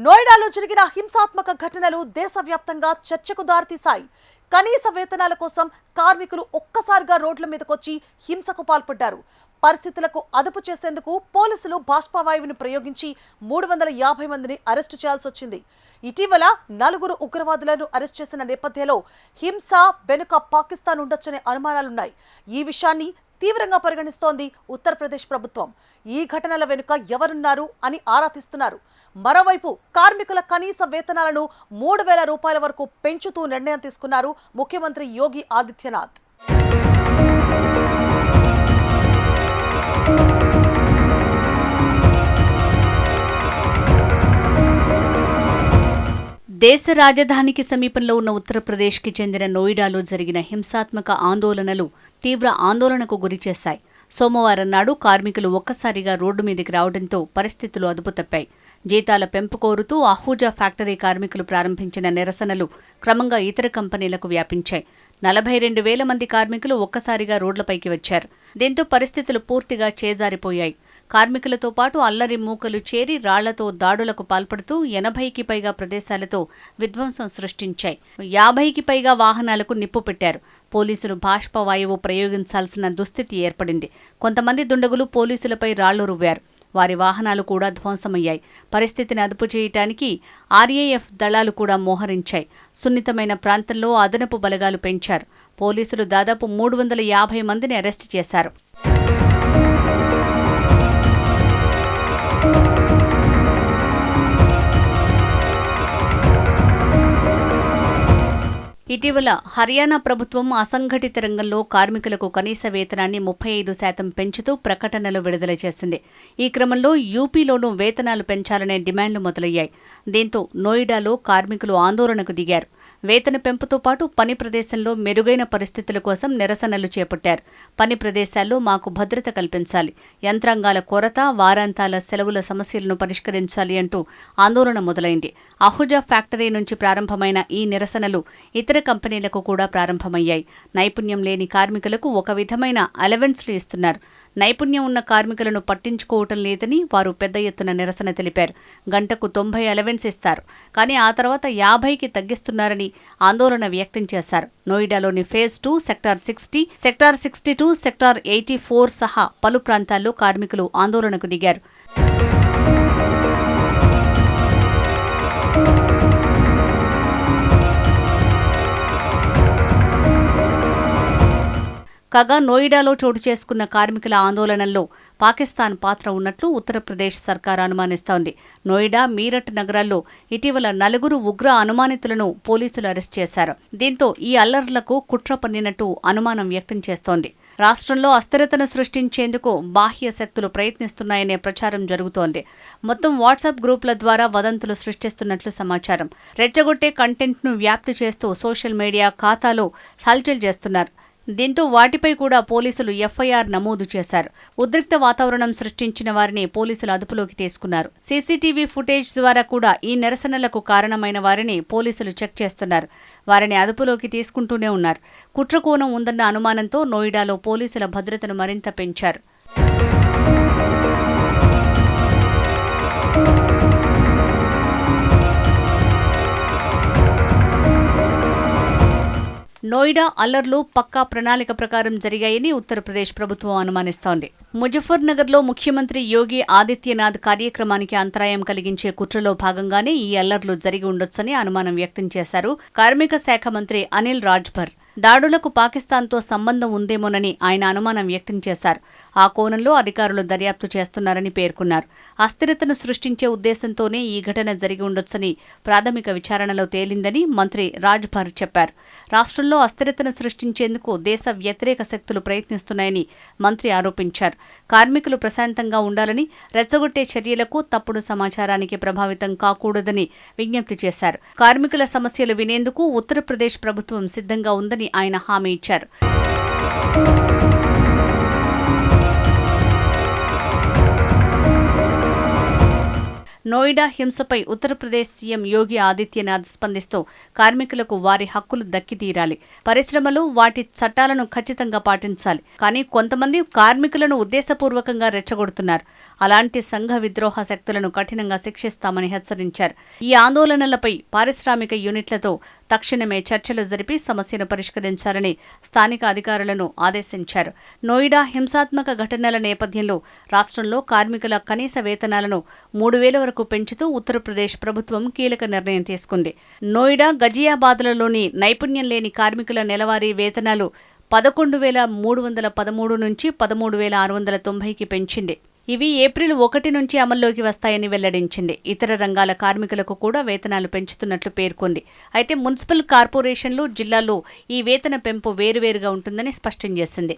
నోయిడాలో జరిగిన హింసాత్మక ఘటనలు దేశవ్యాప్తంగా చర్చకు దారితీశాయి. కనీస వేతనాల కోసం కార్మికులు ఒక్కసారిగా రోడ్ల మీదకొచ్చి హింసకు పాల్పడ్డారు. పరిస్థితులకు అదుపు చేసేందుకు పోలీసులు బాష్పవాయువును ప్రయోగించి 350 మందిని అరెస్టు చేయాల్సి వచ్చింది. ఇటీవల 4 ఉగ్రవాదులను అరెస్ట్ చేసిన నేపథ్యంలో హింస వెనుక పాకిస్తాన్ ఉండొచ్చనే అనుమానాలున్నాయి. ఈ విషయాన్ని తీవ్రంగా పరిగణిస్తోంది ఉత్తరప్రదేశ్ ప్రభుత్వం. ఈ ఘటనల వెనుక ఎవరున్నారు అని ఆరా తీస్తున్నారు. మరోవైపు కార్మికుల కనీస వేతనాలను 3000 రూపాయల వరకు పెంచుతూ నిర్ణయం తీసుకున్నారు ముఖ్యమంత్రి యోగి ఆదిత్యనాథ్. దేశ రాజధానికి సమీపంలో ఉన్న ఉత్తరప్రదేశ్కి చెందిన నోయిడాలో జరిగిన హింసాత్మక ఆందోళనలు తీవ్ర ఆందోళనకు గురిచేశాయి. సోమవారం నాడు కార్మికులు ఒక్కసారిగా రోడ్డు మీదకి రావడంతో పరిస్థితులు అదుపు తప్పాయి. జీతాల పెంపు కోరుతూ అహూజా ఫ్యాక్టరీ కార్మికులు ప్రారంభించిన నిరసనలు క్రమంగా ఇతర కంపెనీలకు వ్యాపించాయి. 42,000 మంది కార్మికులు ఒక్కసారిగా రోడ్లపైకి వచ్చారు. దీంతో పరిస్థితులు పూర్తిగా చేజారిపోయాయి. కార్మికులతో పాటు అల్లరి మూకలు చేరి రాళ్లతో దాడులకు పాల్పడుతూ 80కి పైగా ప్రదేశాలతో విధ్వంసం సృష్టించాయి. 50కి పైగా వాహనాలకు నిప్పు పెట్టారు. పోలీసులు బాష్పవాయువు ప్రయోగించాల్సిన దుస్థితి ఏర్పడింది. కొంతమంది దుండగులు పోలీసులపై రాళ్లు రువ్వారు. వారి వాహనాలు కూడా ధ్వంసమయ్యాయి. పరిస్థితిని అదుపు చేయటానికి ఆర్ఏఎఫ్ దళాలు కూడా మోహరించాయి. సున్నితమైన ప్రాంతంలో అదనపు బలగాలు పెంచారు. పోలీసులు దాదాపు 350 మందిని అరెస్టు చేశారు. ఇటీవల హర్యానా ప్రభుత్వం అసంఘటిత రంగంలో కార్మికులకు కనీస వేతనాన్ని 35% పెంచుతూ ప్రకటనలు విడుదల చేసింది. ఈ క్రమంలో యూపీలోనూ వేతనాలు పెంచాలనే డిమాండ్లు మొదలయ్యాయి. దీంతో నోయిడాలో కార్మికులు ఆందోళనకు దిగారు. వేతన పెంపుతో పాటు పని ప్రదేశంలో మెరుగైన పరిస్థితుల కోసం నిరసనలు చేపట్టారు. పని ప్రదేశాల్లో మాకు భద్రత కల్పించాలి, యంత్రాంగాల కొరత, వారాంతాల సెలవుల సమస్యలను పరిష్కరించాలి అంటూ ఆందోళన మొదలైంది. అహూజా ఫ్యాక్టరీ నుంచి ప్రారంభమైన ఈ నిరసనలు ఇతర కంపెనీలకు కూడా ప్రారంభమయ్యాయి. నైపుణ్యం లేని కార్మికులకు ఒక విధమైన అలవెన్స్లు ఇస్తున్నారు. నైపుణ్యం ఉన్న కార్మికులను పట్టించుకోవటం లేదని వారు పెద్ద ఎత్తున నిరసన తెలిపారు. గంటకు 90 అలవెన్స్ ఇస్తారు, కానీ ఆ తర్వాత 50కి తగ్గిస్తున్నారని ఆందోళన వ్యక్తం చేశారు. నోయిడాలోని ఫేజ్ 2, సెక్టార్ 60, సెక్టార్ 62, సెక్టార్ 84 సహా పలు ప్రాంతాల్లో కార్మికులు ఆందోళనకు దిగారు. కాగా నోయిడాలో చోటు చేసుకున్న కార్మికుల ఆందోళనల్లో పాకిస్తాన్ పాత్ర ఉన్నట్లు ఉత్తరప్రదేశ్ సర్కార్ అనుమానిస్తోంది. నోయిడా, మీరట్ నగరాల్లో ఇటీవల 4 ఉగ్ర అనుమానితులను పోలీసులు అరెస్ట్ చేశారు. దీంతో ఈ అల్లర్లకు కుట్ర పన్నినట్టు అనుమానం వ్యక్తం చేస్తోంది. రాష్ట్రంలో అస్థిరతను సృష్టించేందుకు బాహ్య శక్తులు ప్రయత్నిస్తున్నాయనే ప్రచారం జరుగుతోంది. మొత్తం వాట్సాప్ గ్రూపుల ద్వారా వదంతులు సృష్టిస్తున్నట్లు సమాచారం. రెచ్చగొట్టే కంటెంట్ను వ్యాప్తి చేస్తూ సోషల్ మీడియా ఖాతాలో హల్చల్ చేస్తున్నారు. దీంతో వాటిపై కూడా పోలీసులు ఎఫ్ఐఆర్ నమోదు చేశారు. ఉద్రిక్త వాతావరణం సృష్టించిన వారిని పోలీసులు అదుపులోకి తీసుకున్నారు. సీసీటీవీ ఫుటేజ్ ద్వారా కూడా ఈ నిరసనలకు కారణమైన వారిని పోలీసులు చెక్ చేస్తున్నారు. వారిని అదుపులోకి తీసుకుంటూనే ఉన్నారు. కుట్రకోణం ఉందన్న అనుమానంతో నోయిడాలో పోలీసుల భద్రతను మరింత పెంచారు. నోయిడా అల్లర్లు పక్కా ప్రణాళిక ప్రకారం జరిగాయని ఉత్తరప్రదేశ్ ప్రభుత్వం అనుమానిస్తోంది. ముజఫర్నగర్లో ముఖ్యమంత్రి యోగి ఆదిత్యనాథ్ కార్యక్రమానికి అంతరాయం కలిగించే కుట్రలో భాగంగానే ఈ అల్లర్లు జరిగి ఉండొచ్చని అనుమానం వ్యక్తం చేశారు కార్మిక శాఖ మంత్రి అనిల్ రాజ్భర్. దాడులకు పాకిస్తాన్తో సంబంధం ఉందేమోనని ఆయన అనుమానం వ్యక్తం చేశారు. ఆ కోణంలో అధికారులు దర్యాప్తు చేస్తున్నారని పేర్కొన్నారు. అస్థిరతను సృష్టించే ఉద్దేశంతోనే ఈ ఘటన జరిగి ఉండొచ్చని ప్రాథమిక విచారణలో తేలిందని మంత్రి రాజ్భర్ చెప్పారు. రాష్ట్రంలో అస్థిరతను సృష్టించేందుకు దేశ వ్యతిరేక శక్తులు ప్రయత్నిస్తున్నాయని మంత్రి ఆరోపించారు. కార్మికులు ప్రశాంతంగా ఉండాలని, రెచ్చగొట్టే చర్యలకు, తప్పుడు సమాచారానికి ప్రభావితం కాకూడదని విజ్ఞప్తి చేశారు. కార్మికుల సమస్యలు వినేందుకు ఉత్తరప్రదేశ్ ప్రభుత్వం సిద్ధంగా ఉందని ఆయన హామీ ఇచ్చారు. నోయిడా హింసపై ఉత్తరప్రదేశ్ సీఎం యోగి ఆదిత్యనాథ్ స్పందిస్తూ కార్మికులకు వారి హక్కులు దక్కి తీరాలి, పరిశ్రమలు వాటి చట్టాలను ఖచ్చితంగా పాటించాలి, కానీ కొంతమంది కార్మికులను ఉద్దేశపూర్వకంగా రెచ్చగొడుతున్నారు, అలాంటి సంఘ విద్రోహ శక్తులను కఠినంగా శిక్షిస్తామని హెచ్చరించారు. ఈ ఆందోళనలపై పారిశ్రామిక యూనిట్లతో తక్షణమే చర్చలు జరిపి సమస్యను పరిష్కరించాలని స్థానిక అధికారులను ఆదేశించారు. నోయిడా హింసాత్మక ఘటనల నేపథ్యంలో రాష్ట్రంలో కార్మికుల కనీస వేతనాలను 3,000 వరకు పెంచుతూ ఉత్తరప్రదేశ్ ప్రభుత్వం కీలక నిర్ణయం తీసుకుంది. నోయిడా, గజియాబాద్లలోని నైపుణ్యం లేని కార్మికుల నెలవారీ వేతనాలు 11,313 నుంచి 13,690కి పెంచింది. ఇవి ఏప్రిల్ 1 నుంచి అమల్లోకి వస్తాయని వెల్లడించింది. ఇతర రంగాల కార్మికులకు కూడా వేతనాలు పెంచుతున్నట్లు పేర్కొంది. అయితే మున్సిపల్ కార్పొరేషన్లు, జిల్లాల్లో ఈ వేతన పెంపు వేరువేరుగా ఉంటుందని స్పష్టం చేసింది.